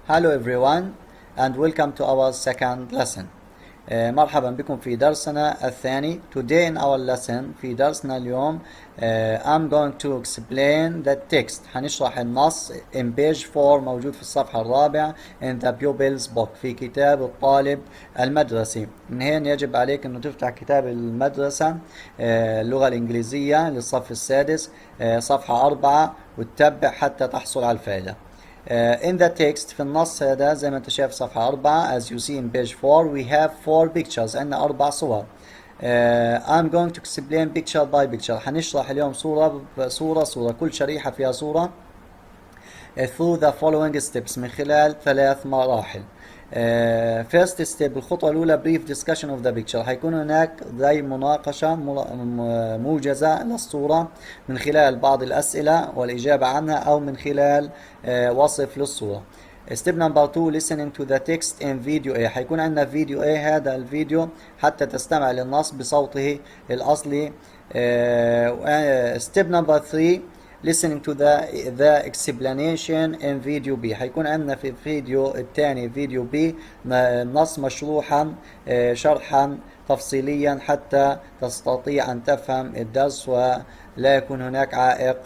Hello everyone and welcome to our second lesson. مرحبا بكم في درسنا الثاني. Today in our lesson في درسنا اليوم I'm going to explain the text. هنشرح النص in page 4 موجود في الصفحة الرابعة in the pupil's book في كتاب الطالب المدرسي. من هنا يجب عليك انه تفتح كتاب المدرسة اللغة الإنجليزية للصف السادس صفحة 4 وتتبع حتى تحصل على الفائدة. In the text في النص هذا زي ما انت شايف صفحة 4 as you see in page 4 we have 4 pictures عندنا 4 صور. I'm going to explain picture by picture. هنشرح اليوم صورة كل شريحة فيها صورة through the following steps من خلال 3 مراحل. first step الخطوة الأولى brief discussion of the picture. هيكون هناك زي مناقشة موجزة للصورة من خلال بعض الأسئلة والإجابة عنها أو من خلال وصف للصورة. step number 2 listening to the text in video A. هيكون عندنا فيديو A. هذا الفيديو حتى تستمع للنص بصوته الأصلي. step number 3 listening to the explanation in video B. هيكون عندنا في الفيديو الثاني فيديو B النص مشروحا شرحا تفصيليا حتى تستطيع أن تفهم الدرس ولا يكون هناك عائق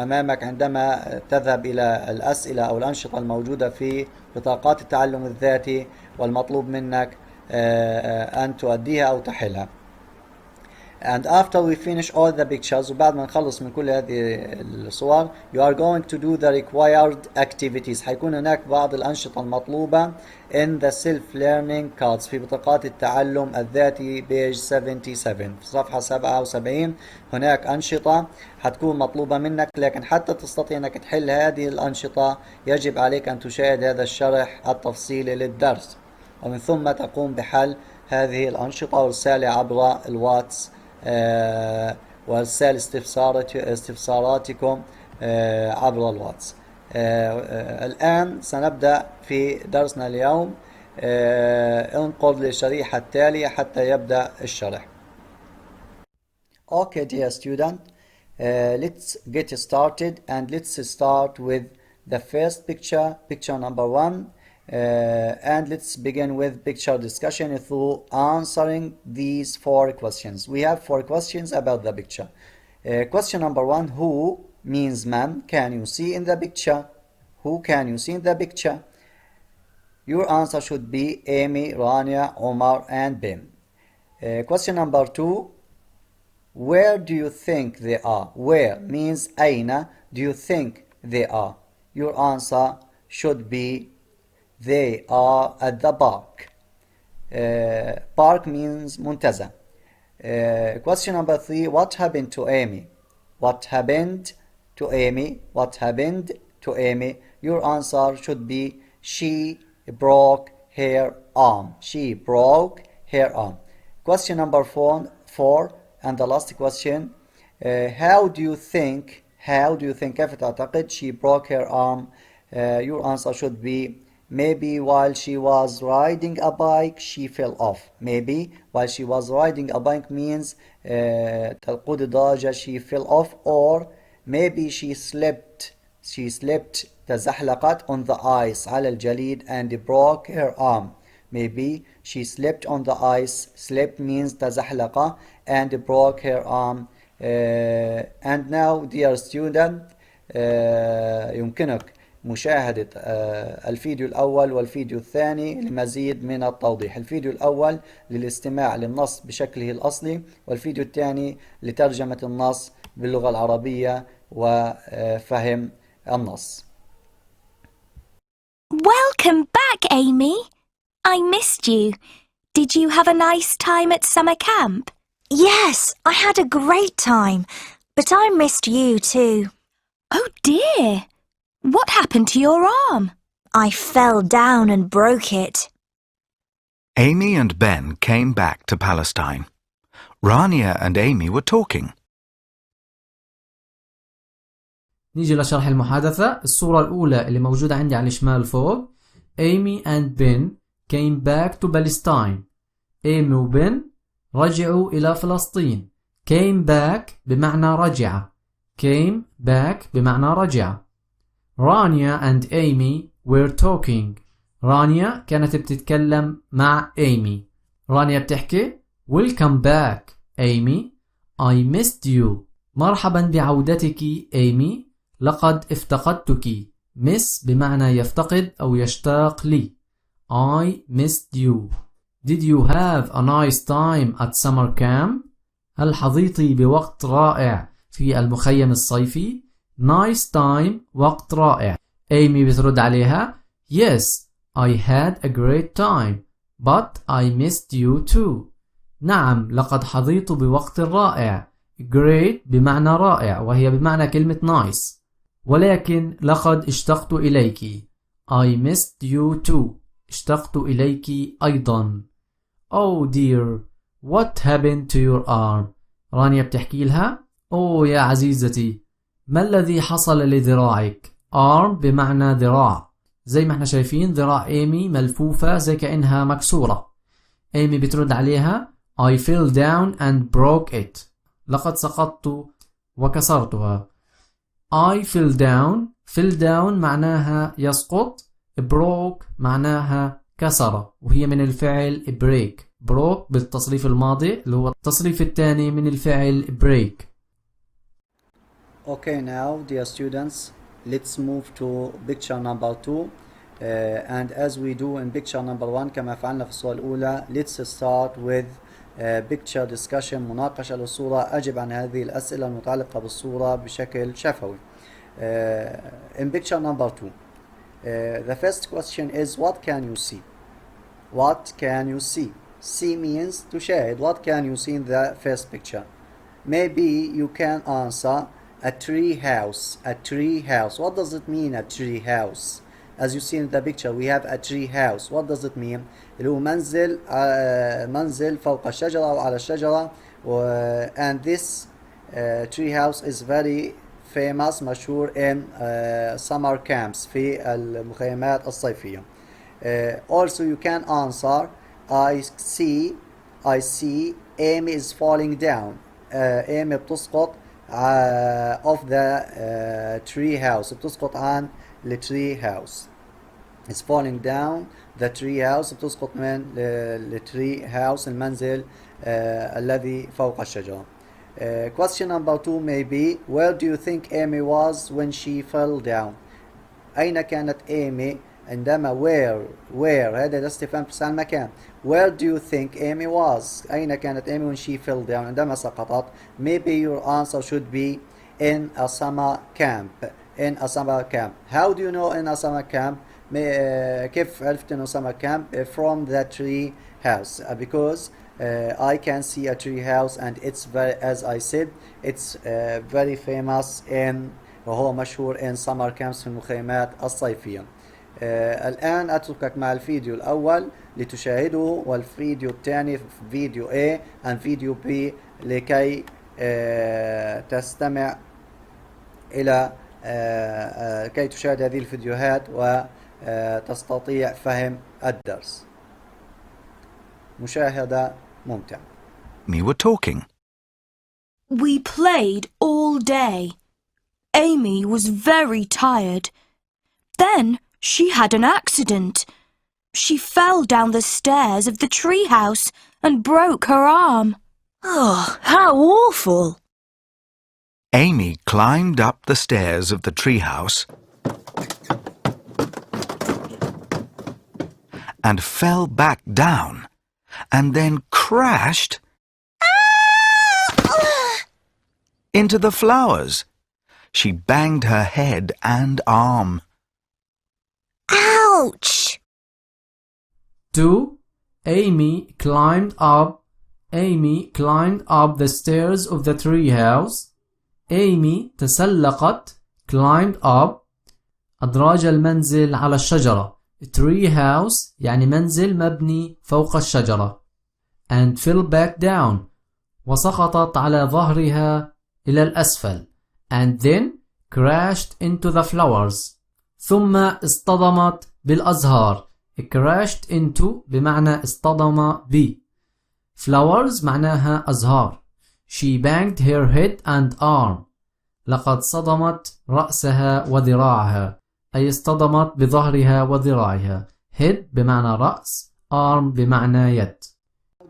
أمامك عندما تذهب إلى الأسئلة أو الأنشطة الموجودة في بطاقات التعلم الذاتي والمطلوب منك أن تؤديها أو تحلها. And after we finish all the pictures وبعد ما نخلص من كل هذه الصور you are going to do the required activities. هيكون هناك بعض الأنشطة المطلوبة in the self-learning cards في بطاقات التعلم الذاتي page 77 في صفحة 77. هناك أنشطة هتكون مطلوبة منك لكن حتى تستطيع أنك تحل هذه الأنشطة يجب عليك أن تشاهد هذا الشرح التفصيلي للدرس ومن ثم تقوم بحل هذه الأنشطة وارسالها عبر الواتس وارسال استفساراتكم عبر الواتس. الآن سنبدأ في درسنا اليوم. انقل للشريحة التالية حتى يبدأ الشرح. Okay dear student, let's get started and let's start with the first picture number 1. And let's begin with picture discussion through answering these 4 questions. We have 4 questions about the picture. Question number 1, who means man can you see in the picture? Who can you see in the picture? Your answer should be Amy, Rania, Omar and Ben. Question number 2, where do you think they are? Where means أين do you think they are? Your answer should be they are at the park. Park means منتزه. Question number 3, what happened to Amy? What happened to Amy? What happened to Amy? Your answer should be she broke her arm. She broke her arm. Question number 4 and the last question, how do you think كيف تعتقد she broke her arm? Your answer should be maybe while she was riding a bike she fell off. Maybe while she was riding a bike means تقود الدراجة she fell off, or maybe she slipped تزحلقت on the ice على الجليد and broke her arm. Maybe she slipped on the ice. Slip means تزحلق and broke her arm. And now dear student, يمكنك مشاهدة الفيديو الأول والفيديو الثاني لمزيد من التوضيح. الفيديو الأول للاستماع للنص بشكله الأصلي والفيديو الثاني لترجمة النص باللغة العربية وفهم النص. Welcome back, Amy. I missed you. Did you have a nice time at summer camp? Yes, I had a great time, but I missed you too. Oh dear. What happened to your arm? I fell down and broke it. Amy and Ben came back to Palestine. Rania and Amy were talking. نيجي لشرح المحادثة. الصورة الأولى اللي موجودة عندي على الشمال فوق. Amy and Ben came back to Palestine. Amy وبن رجعوا إلى فلسطين. Came back بمعنى رجع. Came back بمعنى رجع. Rania and Amy were talking. رانيا كانت بتتكلم مع إيمي. رانيا بتحكي Welcome back Amy. I missed you. مرحبا بعودتك إيمي. لقد افتقدتك. miss بمعنى يفتقد أو يشتاق لي. I missed you. Did you have a nice time at summer camp? هل حظيتي بوقت رائع في المخيم الصيفي؟ nice time وقت رائع. إيمي بترد عليها Yes, I had a great time, but I missed you too. نعم، لقد حظيت بوقت رائع. great بمعنى رائع وهي بمعنى كلمة nice. ولكن لقد اشتقت إليك. I missed you too. اشتقت إليك أيضا. Oh dear, what happened to your arm? رانيا بتحكي لها أوه يا عزيزتي، ما الذي حصل لذراعك؟ arm بمعنى ذراع. زي ما احنا شايفين ذراع إيمي ملفوفة زي كأنها مكسورة. إيمي بترد عليها I fell down and broke it. لقد سقطت وكسرتها. I fell down. fell down معناها يسقط. broke معناها كسر وهي من الفعل break. broke بالتصريف الماضي اللي هو التصريف الثاني من الفعل break. Okay, now dear students, let's move to picture number 2. And as we do in picture number 1 كما فعلنا في الصورة الأولى, let's start with picture discussion. مناقشة للصورة. أجب عن هذه الأسئلة المتعلقة بالصورة بشكل شفوي. In picture number 2, the first question is what can you see? What can you see? See means تشاهد. What can you see in the first picture? Maybe you can answer a tree house. A tree house. What does it mean, a tree house? As you see in the picture, we have a tree house. What does it mean? اللي هو منزل فوق الشجرة أو على الشجرة. And this tree house is very famous, مشهور in summer camps في المخيمات الصيفية. Also you can answer I see Amy is falling down. Amy بتسقط of the tree house. بتسقط عن the tree house. It's falling down the tree house. بتسقط من the tree house المنزل الذي فوق الشجرة. Question number 2 may be where do you think Amy was when she fell down? أين كانت إيمي عندما where هذا استفهام تسأل مكان. Where do you think Amy was? أين كانت إيمي when she fell down عندما سقطت? Maybe your answer should be in a summer camp. In a summer camp. How do you know in a summer camp? كيف عرفت إنه summer camp? From the tree house. Because I can see a tree house and it's very, as I said, it's very famous in وهو مشهور in summer camps في المخيمات الصيفية. الآن أتركك مع الفيديو الأول لتشاهده والفيديو الثاني فيديو A and فيديو B لكي تستمع إلى كي تشاهد هذه الفيديوهات وتستطيع فهم الدرس. مشاهدة ممتعة. We were talking. We played all day. Amy was very tired. Then she had an accident. She fell down the stairs of the treehouse and broke her arm. Oh, how awful! Amy climbed up the stairs of the treehouse and fell back down and then crashed into the flowers. She banged her head and arm. Ouch! 2. Amy climbed up the stairs of the treehouse. Amy تسلقت climbed up أدراج المنزل على الشجرة. tree house يعني منزل مبني فوق الشجرة. and fell back down وسقطت على ظهرها إلى الأسفل. and then crashed into the flowers ثم اصطدمت بالأزهار. crashed into بمعنى اصطدم ب. flowers معناها أزهار. she banged her head and arm لقد صدمت رأسها وذراعها. أي اصطدمت بظهرها وذراعها. head بمعنى رأس، arm بمعنى يد.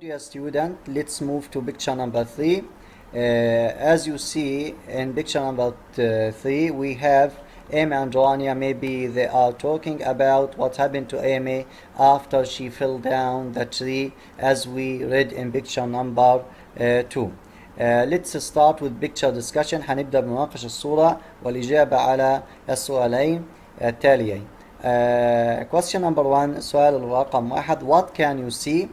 Dear student, let's move to picture number 3. As you see in picture number 3, we have Amy and Rania. Maybe they are talking about what happened to Amy after she fell down the tree, as we read in picture number 2. Let's start with picture discussion. هنبدأ بمناقشة الصورة والإجابة على السؤالين التاليين. Question number 1. سؤال رقم 1. What can you see?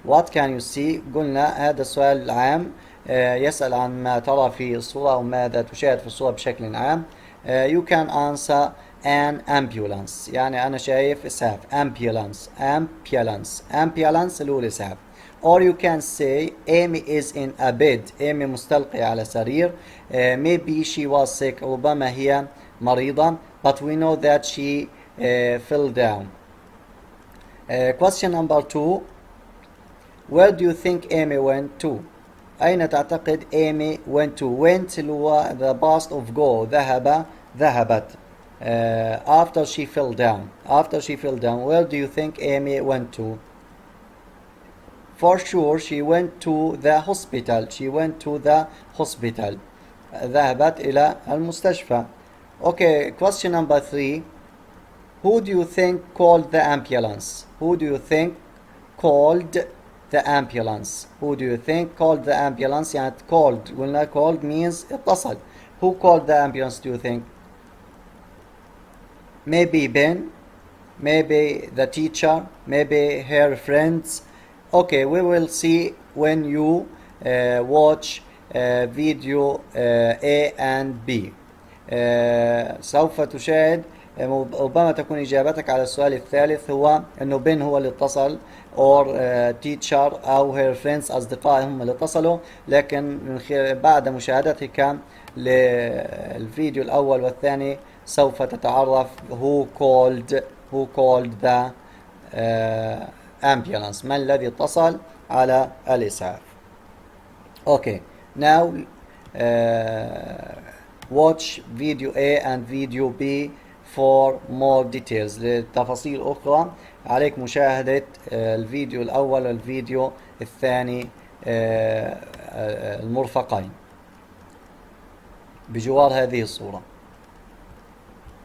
What can you see؟ قلنا هذا السؤال العام يسأل عن ما ترى في الصورة أو ماذا تشاهد في الصورة بشكل عام. You can answer an ambulance. يعني أنا شايف إسعاف. ambulance اللي هو الإسعاف. Or you can say Amy is in a bed. Amy مستلقية على سرير. Maybe she was sick. ربما هي مريضة. But we know that she fell down. Question number 2. Where do you think Amy went to? أين تعتقد Amy went to? Went اللي هو the past of go. ذهبت. After she fell down. Where do you think Amy went to? For sure she went to the hospital. ذهبت إلى المستشفى. Okay, question number 3. Who do you think called the ambulance? يعني called. قلنا called means اتصل. Who called the ambulance do you think? Maybe Ben, maybe the teacher, maybe her friends. Okay, we will see when you watch video A and B. سوف تشاهد. ربما تكون إجابتك على السؤال الثالث هو أنه بن هو اللي اتصل or teacher أو her friends أصدقائهم هم اللي اتصلوا. لكن بعد مشاهدتك للفيديو الأول والثاني سوف تتعرف who called the ambulance. من الذي اتصل على الإسعاف. Okay, now watch video A and video B for more details. لتفاصيل أخرى عليك مشاهدة الفيديو الأول والفيديو الثاني المرفقين بجوار هذه الصورة.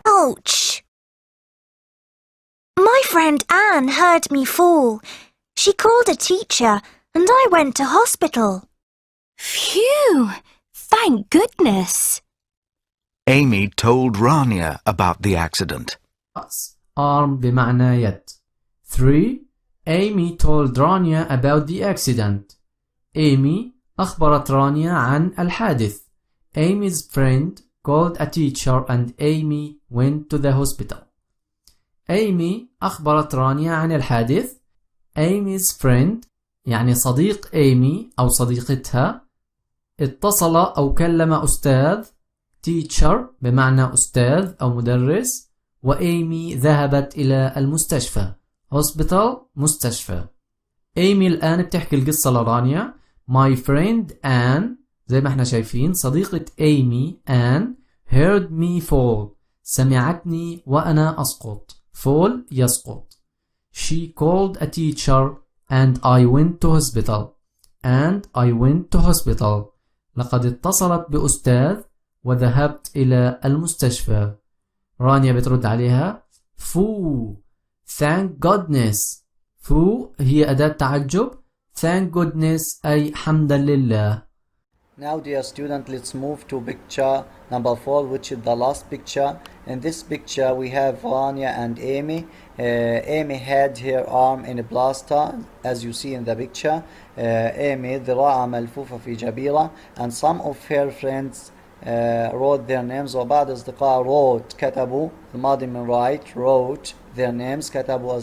Ouch! My friend Anne heard me fall. She called a teacher and I went to hospital. Phew! Thank goodness. Amy told Rania about the accident. رأس، arm بمعنى يد. 3. Amy told Rania about the accident. Amy أخبرت رانيا عن الحادث. Amy's friend called a teacher and Amy went to the hospital. Amy أخبرت رانيا عن الحادث. Amy's friend يعني صديق Amy أو صديقتها اتصل أو كلم أستاذ. teacher بمعنى أستاذ أو مدرس. وإيمي ذهبت إلى المستشفى. hospital مستشفى. إيمي الآن بتحكي القصة لرانيا. My friend Anne زي ما احنا شايفين صديقة إيمي Anne heard me fall سمعتني وأنا أسقط. fall يسقط. She called a teacher and I went to hospital. لقد اتصلت بأستاذ وذهبت إلى المستشفى. رانيا بترد عليها فو thank goodness. فو هي أداة تعجب. thank goodness أي حمدا لله. Now dear student, let's move to picture number 4, which is the last picture. In this picture we have Rania and Amy. Amy had her arm in a plaster as you see in the picture. Amy ذراعها ملفوفة في جبيرة. And some of her friends wrote their names. وبعض أصدقاء wrote كتبوا الماضي من wrote their names كتبوا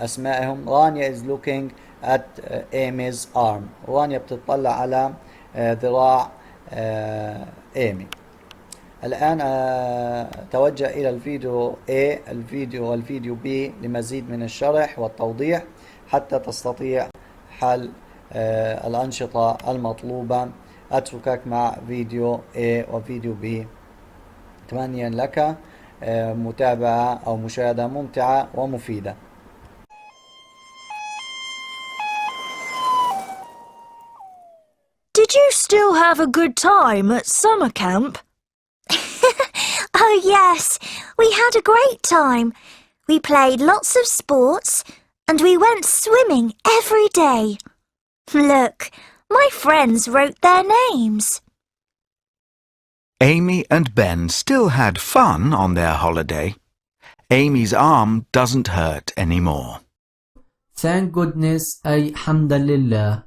أسمائهم. Rania is looking at Amy's arm. رانيا بتطلع على ذراع إيمي. الآن توجه إلى الفيديو A والفيديو B لمزيد من الشرح والتوضيح حتى تستطيع حل الأنشطة المطلوبة. أتركك مع فيديو A وفيديو B. تمنيا لك متابعة أو مشاهدة ممتعة ومفيدة. Did you still have a good time at summer camp? Oh yes, we had a great time. We played lots of sports and we went swimming every day. Look, my friends wrote their names. Amy and Ben still had fun on their holiday. Amy's arm doesn't hurt anymore. Thank goodness أي حمدا لله.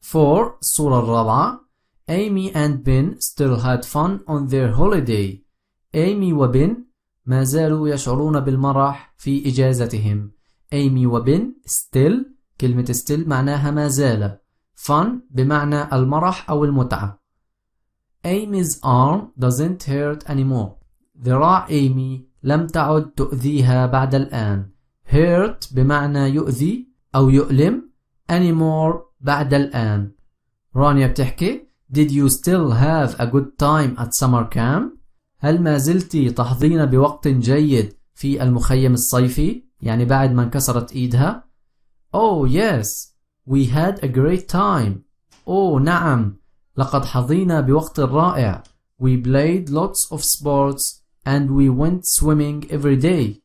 For الصورة الرابعة Amy and Ben still had fun on their holiday. Amy وبن ما زالوا يشعرون بالمرح في إجازتهم. Amy وبن still كلمة still معناها ما زال. Fun بمعنى المرح أو المتعة. Amy's arm doesn't hurt anymore. ذراع Amy لم تعد تؤذيها بعد الآن. hurt بمعنى يؤذي أو يؤلم. anymore بعد الآن. رانيا بتحكي Did you still have a good time at summer camp? هل ما زلتي تحظين بوقت جيد في المخيم الصيفي؟ يعني بعد ما انكسرت إيدها. Oh yes, we had a great time. Oh نعم, لقد حظينا بوقت رائع. We played lots of sports and we went swimming every day.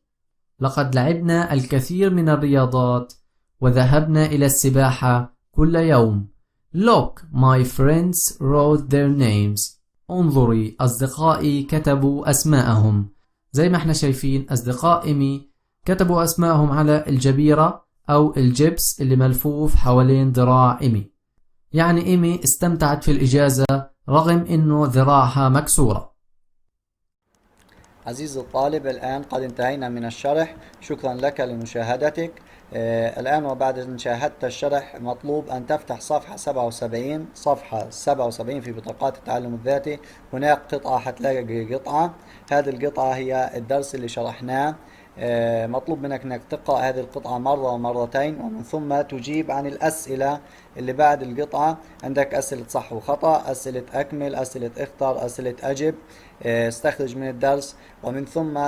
لقد لعبنا الكثير من الرياضات وذهبنا إلى السباحة كل يوم. Look, my friends wrote their names. انظري, أصدقائي كتبوا أسماءهم. زي ما احنا شايفين أصدقاء إيمي كتبوا أسماءهم على الجبيرة أو الجبس اللي ملفوف حوالين ذراع إيمي. يعني إيمي استمتعت في الإجازة رغم إنه ذراعها مكسورة. عزيزي الطالب، الآن قد انتهينا من الشرح. شكرا لك لمشاهدتك. الآن وبعد أن شاهدت الشرح مطلوب أن تفتح صفحة 77 في بطاقات التعلم الذاتي. هناك قطعة حتلاقي قطعة، هذه القطعة هي الدرس اللي شرحناه. مطلوب منك أنك تقرأ هذه القطعة مرة ومرتين ومن ثم تجيب عن الأسئلة اللي بعد القطعة. عندك أسئلة صح وخطأ، أسئلة أكمل، أسئلة اختر، أسئلة أجب. استخرج من الدرس ومن ثم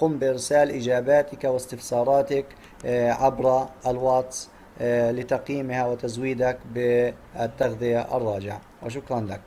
قم بإرسال إجاباتك واستفساراتك عبر الواتس لتقييمها وتزويدك بالتغذية الراجعة. وشكرا لك.